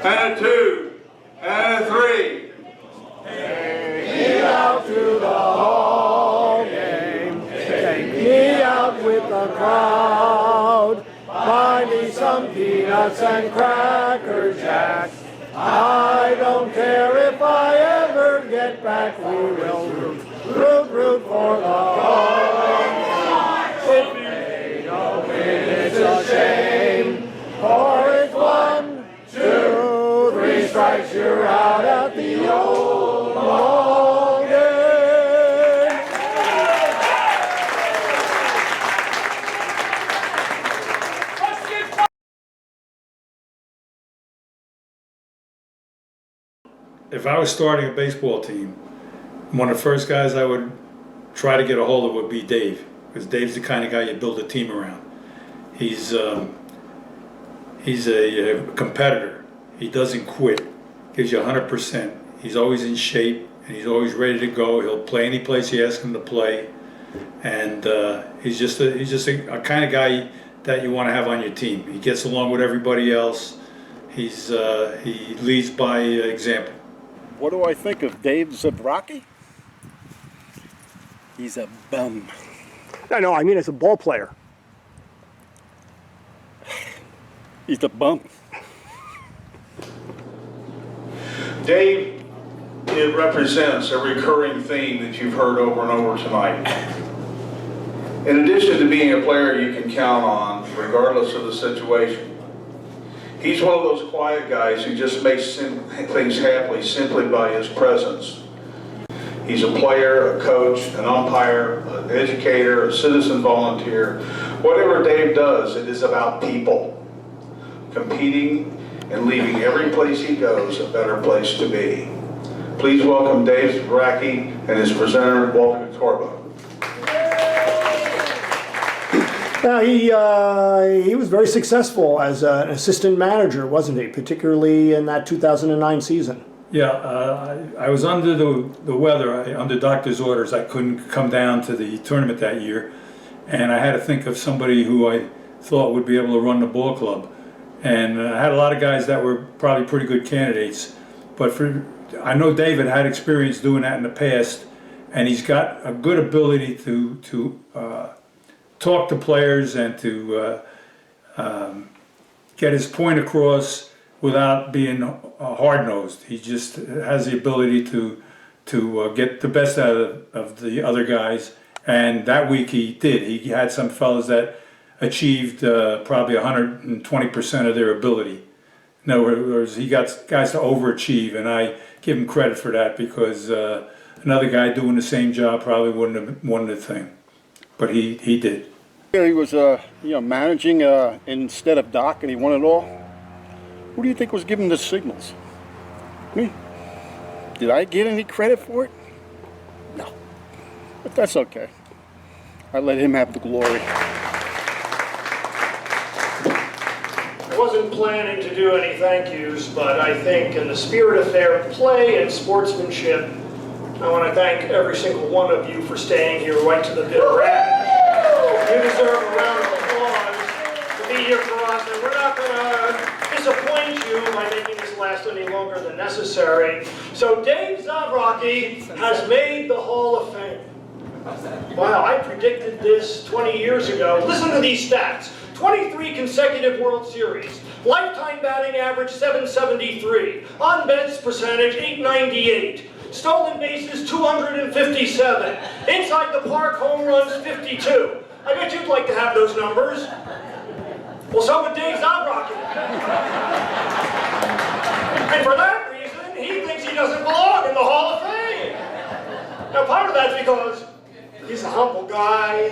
and a 2, and a 3. Take me out to the ball game. Take me out with the crowd. Buy me some peanuts and Cracker Jack. I don't care if I ever get back. We will root for the Cubs. If they don't win, it's a shame. For it's 1, 2, 3 strikes, you're out at the old ball game. If I was starting a baseball team, one of the first guys I would try to get a hold of would be Dave, because Dave's the kind of guy you build a team around. He's a competitor. He doesn't quit. Gives you 100%. He's always in shape and he's always ready to go. He'll play any place you ask him to play, and he's just a kind of guy that you want to have on your team. He gets along with everybody else. He leads by example. What do I think of Dave Zabrocki? He's a bum. No, I mean as a ball player. He's a bum. Dave, it represents a recurring theme that you've heard over and over tonight. In addition to being a player you can count on, regardless of the situation, he's one of those quiet guys who just makes things happen simply by his presence. He's a player, a coach, an umpire, an educator, a citizen volunteer. Whatever Dave does, it is about people competing and leaving every place he goes a better place to be. Please welcome Dave Zavracky and his presenter, Walter Kotrba. He was very successful as an assistant manager, wasn't he? Particularly in that 2009 season. Yeah, I was under the weather, under doctor's orders. I couldn't come down to the tournament that year, and I had to think of somebody who I thought would be able to run the ball club. And I had a lot of guys that were probably pretty good candidates, but I know David had experience doing that in the past, and he's got a good ability to talk to players and to get his point across without being hard-nosed. He just has the ability to get the best out of the other guys, and that week he did. He had some fellas that achieved probably 120% of their ability. In other words, he got guys to overachieve, and I give him credit for that, because another guy doing the same job probably wouldn't have won the thing, but he did. He was managing instead of Doc, and he won it all. Who do you think was giving the signals? Me? Did I get any credit for it? No, but that's okay. I let him have the glory. I wasn't planning to do any thank yous, but I think in the spirit of fair play and sportsmanship, I want to thank every single one of you for staying here right to the bitter end. You deserve a round of applause to be here for us, and we're not going to disappoint you by making this last any longer than necessary. So Dave Zabrocki has made the Hall of Fame. Wow, I predicted this 20 years ago. Listen to these stats. 23 consecutive World Series, lifetime batting average 773, on-base percentage 898, stolen bases 257, inside the park home runs 52. I bet you'd like to have those numbers. Well, so would Dave Zabrocki. And for that reason, he thinks he doesn't belong in the Hall of Fame. Now, part of that's because he's a humble guy,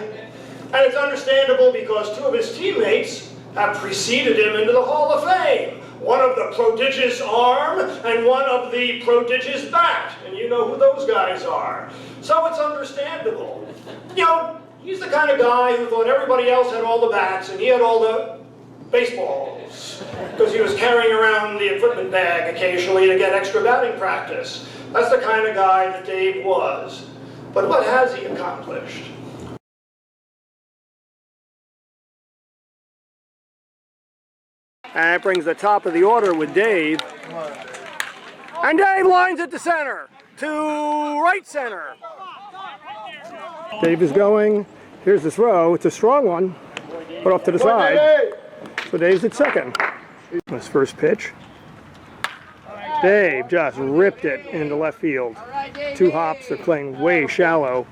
and it's understandable because two of his teammates have preceded him into the Hall of Fame. One of the prodigious arm and one of the prodigious bat. And you know who those guys are. So it's understandable. You know, he's the kind of guy who thought everybody else had all the bats and he had all the baseballs. Because he was carrying around the equipment bag occasionally to get extra batting practice. That's the kind of guy that Dave was. But what has he accomplished? And it brings the top of the order with Dave. And Dave lines it to center, to right center. Dave is going. Here's the throw. It's a strong one, but off to the side. So Dave's at second. His first pitch. Dave just ripped it into left field. Two hops, they're playing way shallow.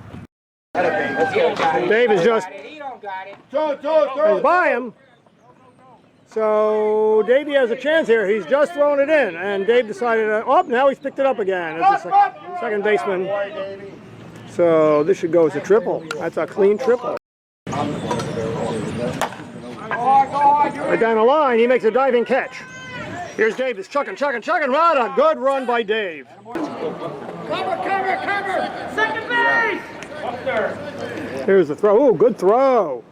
Dave is just is by him. So Davey has a chance here. He's just thrown it in, and Dave decided, oh, now he's picked it up again as the second baseman. So this should go as a triple. That's a clean triple. Right down the line, he makes a diving catch. Here's Dave, he's chucking. What a good run by Dave. Cover! Second base! Here's the throw. Ooh, good throw.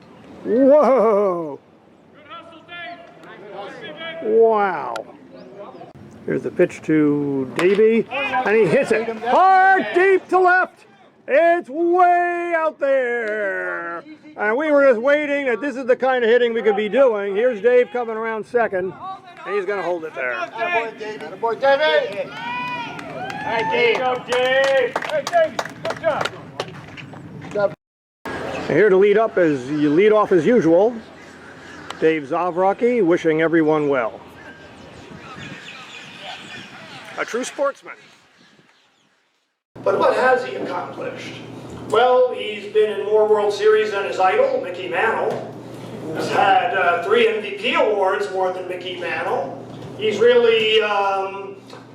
Whoa. Wow. Here's the pitch to Davey, and he hits it hard, deep to left. It's way out there. And we were just waiting that this is the kind of hitting we could be doing. Here's Dave coming around second, and he's going to hold it there. Boy, David! Hey, Dave! Hey, Dave! Good job! And here to lead up as you lead off as usual, Dave Zavracky, wishing everyone well. A true sportsman. But what has he accomplished? Well, he's been in more World Series than his idol, Mickey Mantle. He's had 3 MVP awards, more than Mickey Mantle. He's really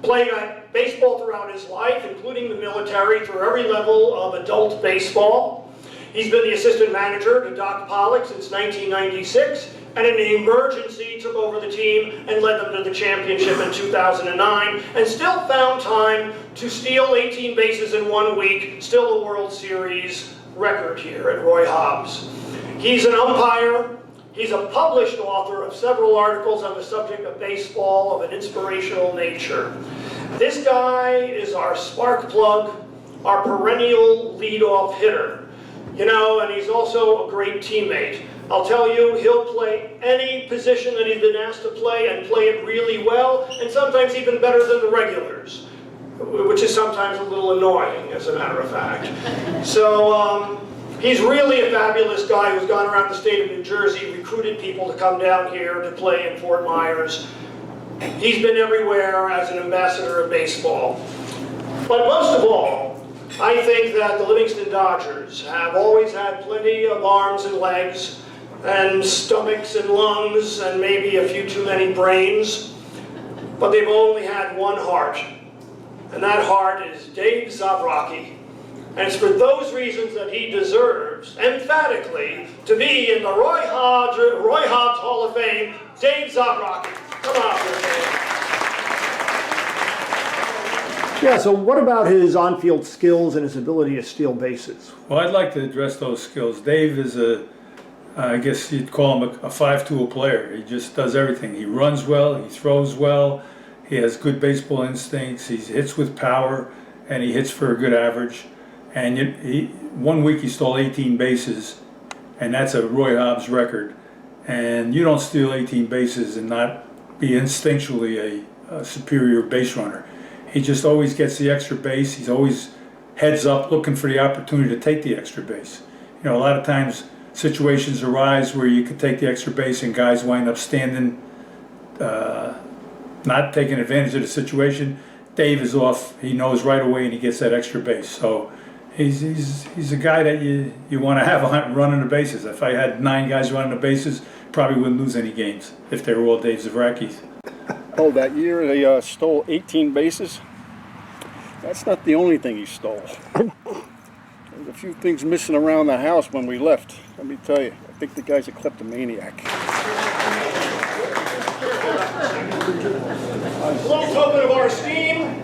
played baseball throughout his life, including the military, through every level of adult baseball. He's been the assistant manager to Doc Pollak since 1996, and in an emergency took over the team and led them to the championship in 2009, and still found time to steal 18 bases in 1 week, still a World Series record here at Roy Hobbs. He's an umpire. He's a published author of several articles on the subject of baseball of an inspirational nature. This guy is our spark plug, our perennial leadoff hitter. You know, and he's also a great teammate. I'll tell you, he'll play any position that he's been asked to play and play it really well, and sometimes even better than the regulars, which is sometimes a little annoying, as a matter of fact. So he's really a fabulous guy who's gone around the state of New Jersey, recruited people to come down here to play in Fort Myers. He's been everywhere as an ambassador of baseball. But most of all, I think that the Livingston Dodgers have always had plenty of arms and legs, and stomachs and lungs, and maybe a few too many brains, but they've only had one heart, and that heart is Dave Zabrocki. And it's for those reasons that he deserves, emphatically, to be in the Roy Hobbs Hall of Fame, Dave Zabrocki. Come on, Dave. Yeah, so what about his on-field skills and his ability to steal bases? Well, I'd like to address those skills. Dave is I guess you'd call him a 5-tool player. He just does everything. He runs well, he throws well, he has good baseball instincts, he hits with power, and he hits for a good average. And 1 week he stole 18 bases, and that's a Roy Hobbs record. And you don't steal 18 bases and not be instinctually a superior base runner. He just always gets the extra base. He's always heads up looking for the opportunity to take the extra base. You know, a lot of times situations arise where you could take the extra base and guys wind up standing, not taking advantage of the situation. Dave is off. He knows right away and he gets that extra base. So he's a guy that you want to have running the bases. If I had 9 guys running the bases, probably wouldn't lose any games if they were all Dave Zavrackis. Oh, that year they stole 18 bases. That's not the only thing he stole. There's a few things missing around the house when we left. Let me tell you, I think the guy's a kleptomaniac. A little token of our esteem.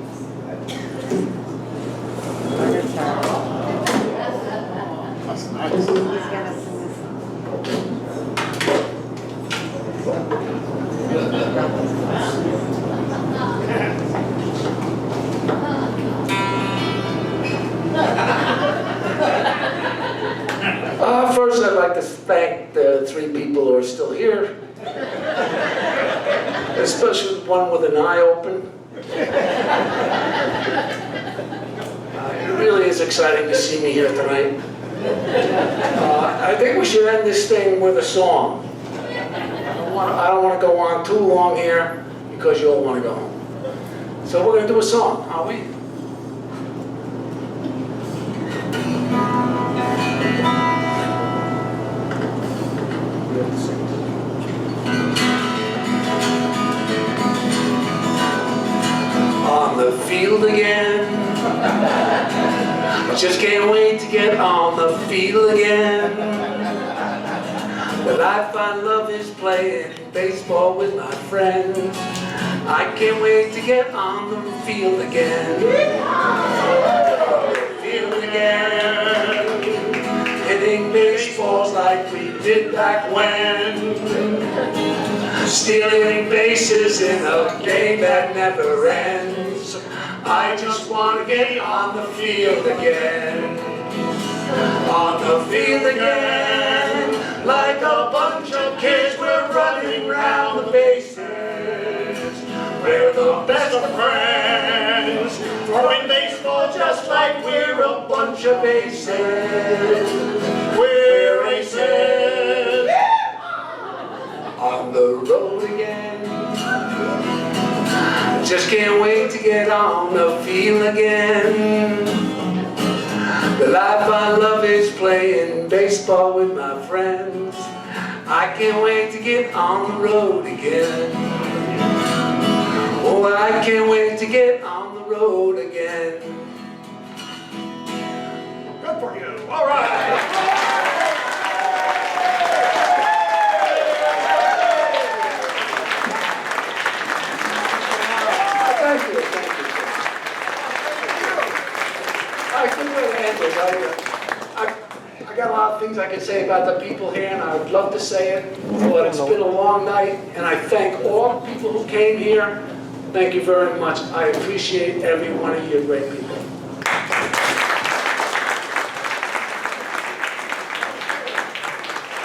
First, I'd like to thank the 3 people who are still here. especially one with an eye open. It really is exciting to see me here tonight. I think we should end this thing with a song. I don't want to go on too long here because you all want to go home. So we're going to do a song, are we? On the field again. I just can't wait to get on the field again. The life I love is playing baseball with my friends. I can't wait to get on the field again. On the field again. Hitting baseballs like we did back when. Stealing bases in a game that never ends. I just want to get on the field again. On the field again. Like a bunch of kids, we're running round the bases. We're the best of friends. Throwing baseball just like we're a bunch of aces. We're aces. On the road again. Just can't wait to get on the field again. The life I love is playing baseball with my friends. I can't wait to get on the road again. Oh, I can't wait to get on the road again. Good for you. All right. Thank you. I got a lot of things I could say about the people here, and I would love to say it, but it's been a long night, and I thank all the people who came here. Thank you very much. I appreciate every one of you great people.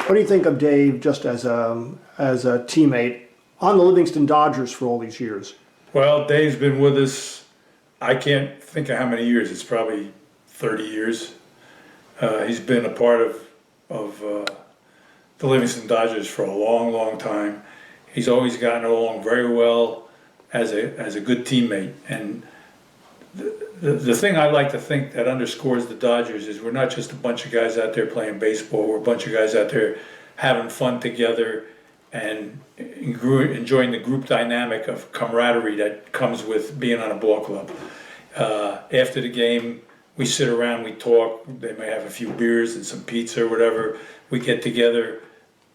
What do you think of Dave just as a teammate on the Livingston Dodgers for all these years? Well, Dave's been with us, I can't think of how many years, it's probably 30 years. He's been a part of the Livingston Dodgers for a long, long time. He's always gotten along very well as a good teammate. And the thing I like to think that underscores the Dodgers is we're not just a bunch of guys out there playing baseball, we're a bunch of guys out there having fun together and enjoying the group dynamic of camaraderie that comes with being on a ball club. After the game, we sit around, we talk, they may have a few beers and some pizza or whatever. We get together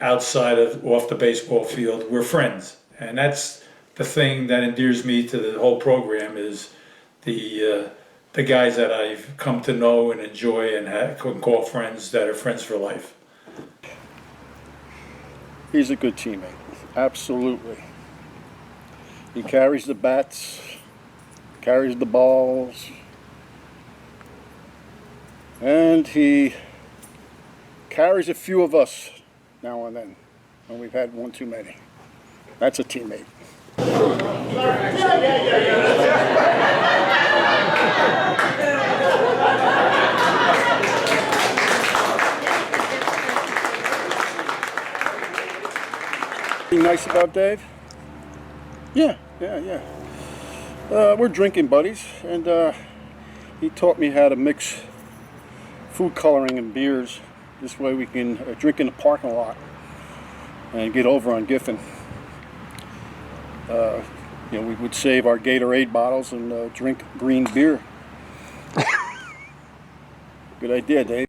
outside of, off the baseball field, we're friends. And that's the thing that endears me to the whole program is the guys that I've come to know and enjoy and can call friends that are friends for life. He's a good teammate, absolutely. He carries the bats, carries the balls, and he carries a few of us now and then, when we've had one too many. That's a teammate. Anything nice about Dave? Yeah. We're drinking buddies, and he taught me how to mix food coloring and beers. This way we can drink in the parking lot and get over on Giffen. We would save our Gatorade bottles and drink green beer. Good idea, Dave.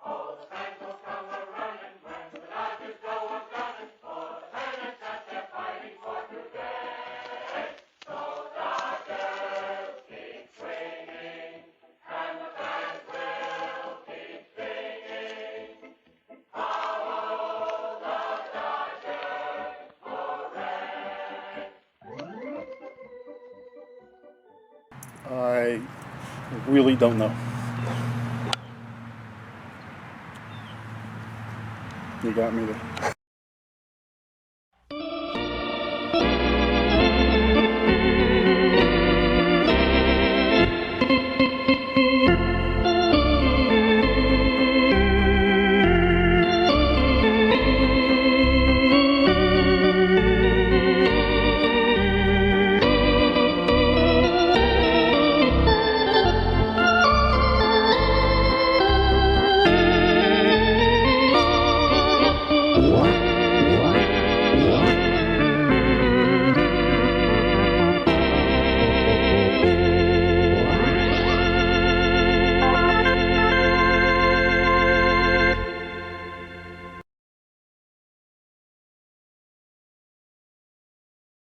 Oh, I really don't know. You got me there.